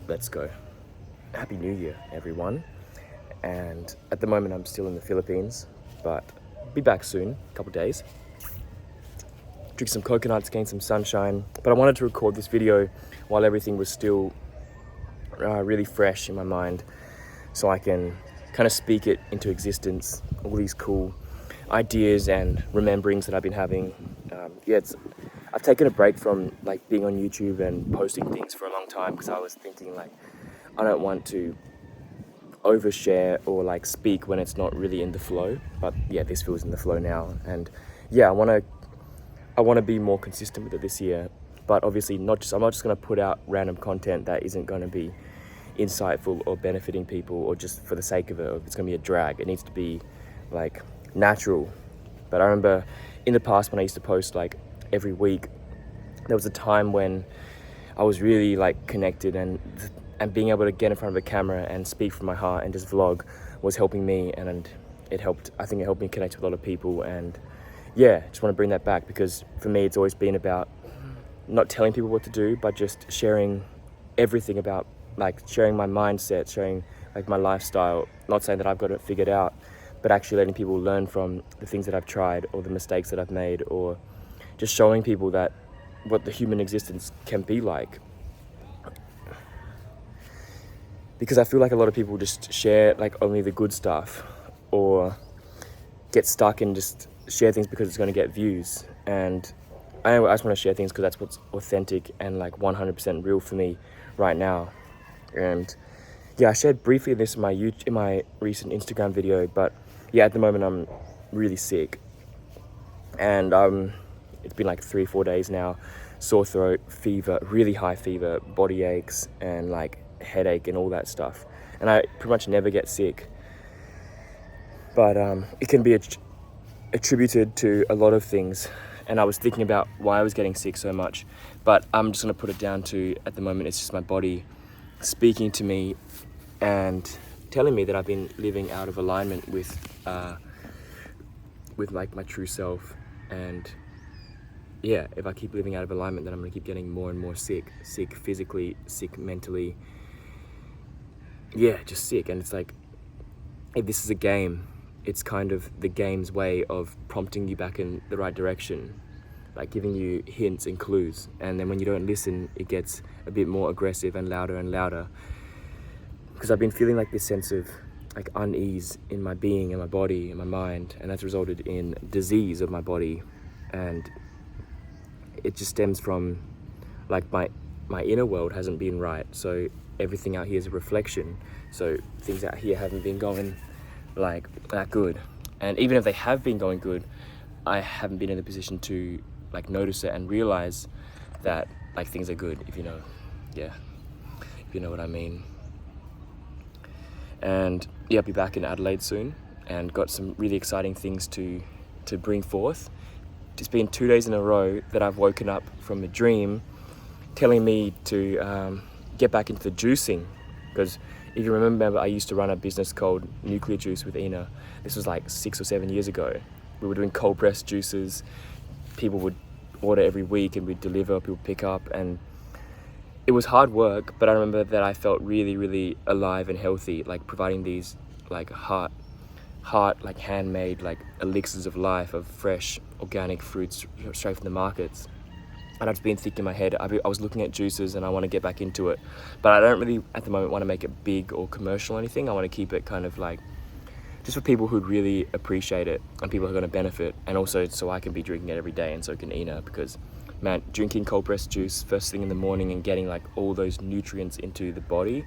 Let's go. Happy New Year, everyone. And at the moment, I'm still in the Philippines, but be back soon, a couple days. Drink some coconuts, gain some sunshine. But I wanted to record this video while everything was still really fresh in my mind, so I can kind of speak it into existence, all these cool ideas and rememberings that I've been having. I've taken a break from like being on YouTube and posting things for a long time because I was thinking like I don't want to overshare or like speak when it's not really in the flow. But yeah, this feels in the flow now, and yeah, I want to be more consistent with it this year. But obviously, I'm not just going to put out random content that isn't going to be insightful or benefiting people, or just for the sake of it, or it's going to be a drag. It needs to be like natural. But I remember in the past when I used to post like every week, there was a time when I was really like connected, and being able to get in front of a camera and speak from my heart and just vlog was helping me, and I think it helped me connect with a lot of people. And yeah, just want to bring that back, because for me it's always been about not telling people what to do, but just sharing everything about, like, sharing my mindset, sharing like my lifestyle. Not saying that I've got it figured out, but actually letting people learn from the things that I've tried or the mistakes that I've made, or just showing people that what the human existence can be like. Because I feel like a lot of people just share like only the good stuff, or get stuck and just share things because it's going to get views. And I just want to share things because that's what's authentic and like 100% real for me right now. And yeah, I shared briefly this in my recent Instagram video, but yeah, at the moment I'm really sick, and it's been like 3-4 days now. Sore throat, fever, really high fever, body aches, and like headache and all that stuff. And I pretty much never get sick, but it can be attributed to a lot of things. And I was thinking about why I was getting sick so much, but I'm just gonna put it down to, at the moment, it's just my body speaking to me and telling me that I've been living out of alignment with like my true self. And yeah, if I keep living out of alignment, then I'm gonna keep getting more and more sick physically, sick mentally. Yeah, just sick. And it's like, if this is a game, it's kind of the game's way of prompting you back in the right direction, like giving you hints and clues. And then when you don't listen, it gets a bit more aggressive and louder. Because I've been feeling like this sense of like unease in my being and my body and my mind, and that's resulted in disease of my body. And it just stems from like my inner world hasn't been right, so everything out here is a reflection. So things out here haven't been going like that good, and even if they have been going good, I haven't been in the position to like notice it and realize that like things are good, if you know what I mean. And yeah, I'll be back in Adelaide soon, and got some really exciting things to bring forth. It's been 2 days in a row that I've woken up from a dream telling me to get back into the juicing. Because if you remember, I used to run a business called Nuclear Juice with Ina. This was like 6 or 7 years ago. We were doing cold pressed juices. People would order every week and we'd deliver, people would pick up, and it was hard work, but I remember that I felt really, really alive and healthy, like providing these like heart like handmade like elixirs of life, of fresh organic fruits straight from the markets. And I've been thinking in my head, I was looking at juices and I want to get back into it, but I don't really at the moment want to make it big or commercial or anything. I want to keep it kind of like just for people who'd really appreciate it and people who are going to benefit, and also so I can be drinking it every day, and so can Ina. Because man, drinking cold pressed juice first thing in the morning and getting like all those nutrients into the body,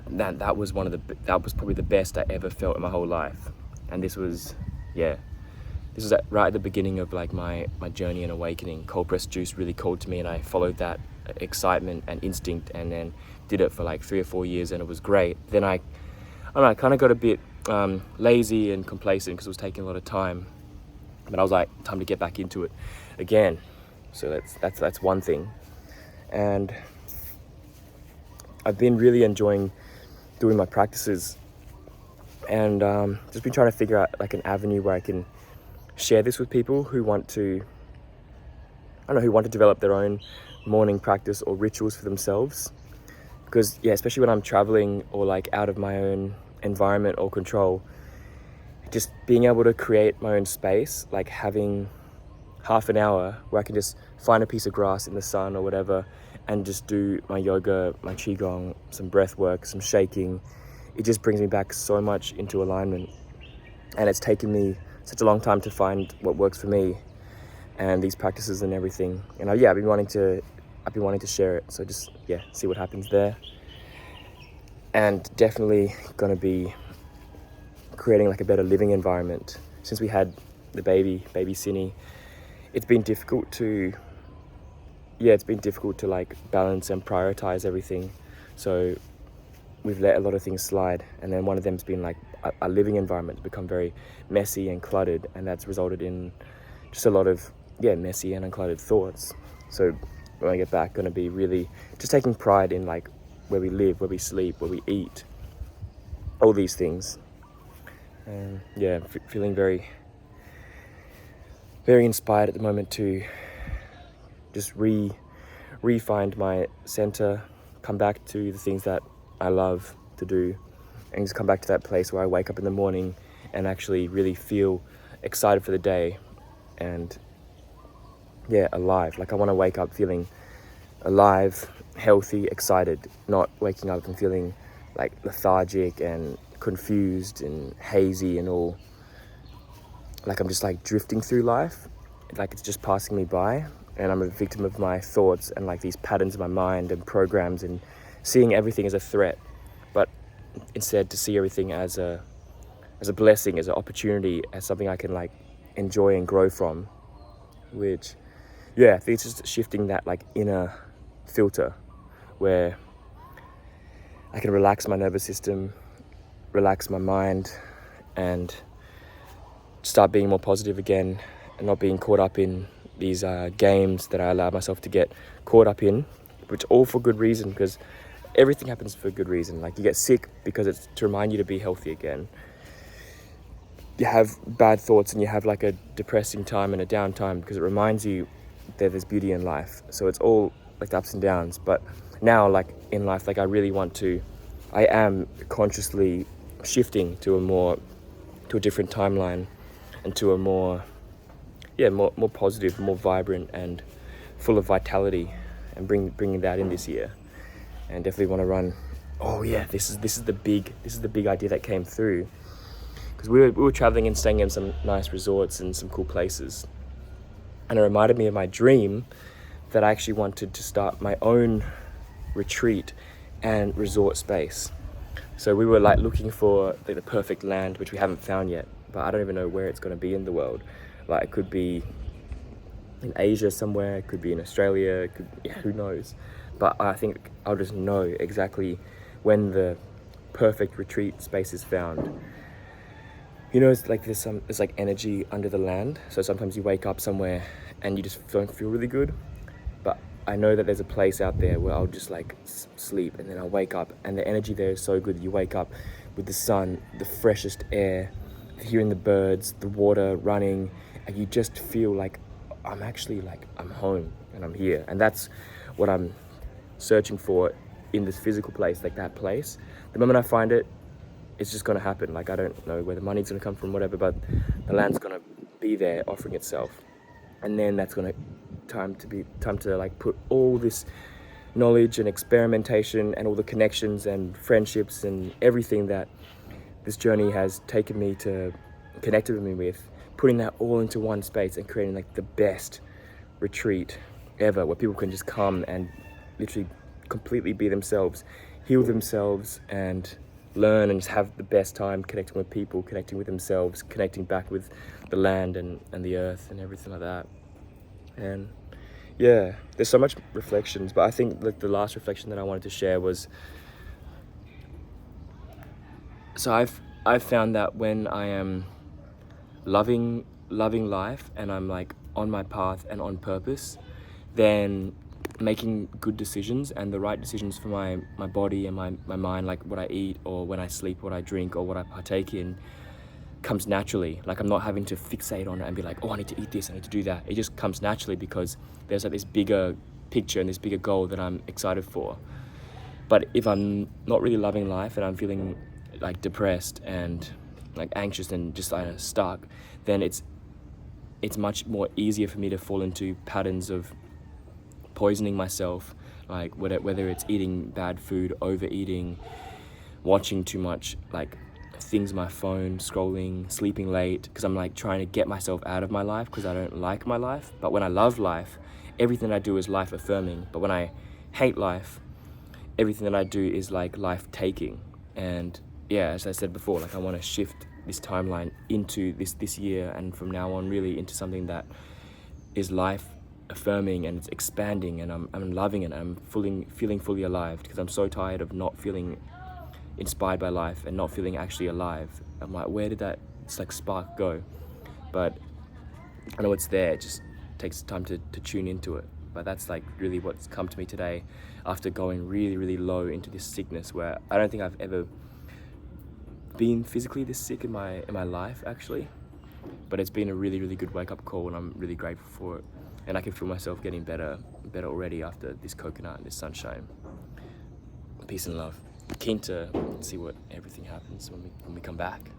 that was probably the best I ever felt in my whole life. And this was right at the beginning of like my journey and awakening. Cold pressed juice really called to me, and I followed that excitement and instinct, and then did it for like 3 or 4 years, and it was great. Then I kind of got a bit lazy and complacent because it was taking a lot of time, but I was like, time to get back into it again. So that's one thing. And I've been really enjoying doing my practices, and just been trying to figure out like an avenue where I can share this with people who want to develop their own morning practice or rituals for themselves. because yeah, especially when I'm traveling or like out of my own environment or control, just being able to create my own space, like having half an hour where I can just find a piece of grass in the sun or whatever and just do my yoga, my qigong, some breath work, some shaking. It just brings me back so much into alignment. And it's taken me such a long time to find what works for me and these practices and everything. And I've been wanting to share it. So just, see what happens there. And definitely gonna be creating like a better living environment. Since we had the baby Cinny, it's been difficult to like balance and prioritize everything. So we've let a lot of things slide, and then one of them's been like our living environment has become very messy and cluttered, and that's resulted in just a lot of messy and uncluttered thoughts. So when I get back, going to be really just taking pride in like where we live, where we sleep, where we eat, all these things. And feeling very, very inspired at the moment to just re-find my center, come back to the things that I love to do, and just come back to that place where I wake up in the morning and actually really feel excited for the day and alive. Like I want to wake up feeling alive, healthy, excited, not waking up and feeling like lethargic and confused and hazy and all like I'm just like drifting through life, like it's just passing me by, and I'm a victim of my thoughts and like these patterns in my mind and programs, and seeing everything as a threat, but instead to see everything as a blessing, as an opportunity, as something I can like enjoy and grow from, which I think it's just shifting that like inner filter where I can relax my nervous system, relax my mind, and start being more positive again, and not being caught up in these games that I allow myself to get caught up in, which all for good reason, because everything happens for good reason. Like you get sick because it's to remind you to be healthy again. You have bad thoughts and you have like a depressing time and a down time because it reminds you that there's beauty in life. So it's all like the ups and downs. But now, like in life, like I am consciously shifting to a different timeline and to a more positive, more vibrant and full of vitality, and bringing that in this year. And definitely want to run. This is the big idea that came through, because we were traveling and staying in some nice resorts and some cool places, and it reminded me of my dream that I actually wanted to start my own retreat and resort space. So we were like looking for like the perfect land, which we haven't found yet, but I don't even know where it's going to be in the world. Like it could be in Asia somewhere, it could be in Australia, who knows. But I think I'll just know exactly when the perfect retreat space is found. You know, it's like there's like energy under the land. So sometimes you wake up somewhere and you just don't feel really good. But I know that there's a place out there where I'll just like sleep, and then I'll wake up and the energy there is so good. You wake up with the sun, the freshest air, hearing the birds, the water running, and you just feel like I'm actually like I'm home and I'm here. And that's what I'm searching for in this physical place, like that place. The moment I find it, it's just gonna happen. Like I don't know where the money's gonna come from, whatever, but the land's gonna be there offering itself. And then that's gonna time to like put all this knowledge and experimentation and all the connections and friendships and everything that this journey has taken me to connected with me with, putting that all into one space and creating like the best retreat ever, where people can just come and literally completely be themselves, heal themselves, and learn and just have the best time connecting with people, connecting with themselves, connecting back with the land and the earth and everything like that. And there's so much reflections, but I think like the last reflection that I wanted to share was, so I've found that when I am loving life and I'm like on my path and on purpose, then making good decisions and the right decisions for my body and my mind, like what I eat or when I sleep, what I drink or what I partake in, comes naturally. Like I'm not having to fixate on it and be like, oh, I need to eat this, I need to do that. It just comes naturally because there's like this bigger picture and this bigger goal that I'm excited for. But if I'm not really loving life and I'm feeling like depressed and like anxious and just stuck, then it's much more easier for me to fall into patterns of poisoning myself, like whether it's eating bad food, overeating, watching too much like things on my phone, scrolling, sleeping late, because I'm like trying to get myself out of my life because I don't like my life. But when I love life, everything I do is life affirming. But when I hate life, everything that I do is like life taking. And yeah, as I said before, like I want to shift this timeline into this year, and from now on really into something that is life affirming and it's expanding, and I'm loving it. I'm feeling fully alive, because I'm so tired of not feeling inspired by life and not feeling actually alive. I'm like, where did that like spark go? But I know it's there. It just takes time to tune into it. But that's like really what's come to me today, after going really low into this sickness, where I don't think I've ever been physically this sick in my life actually. But it's been a really good wake-up call, and I'm really grateful for it. And I can feel myself getting better already after this coconut and this sunshine. Peace and love. Keen to see what everything happens when we come back.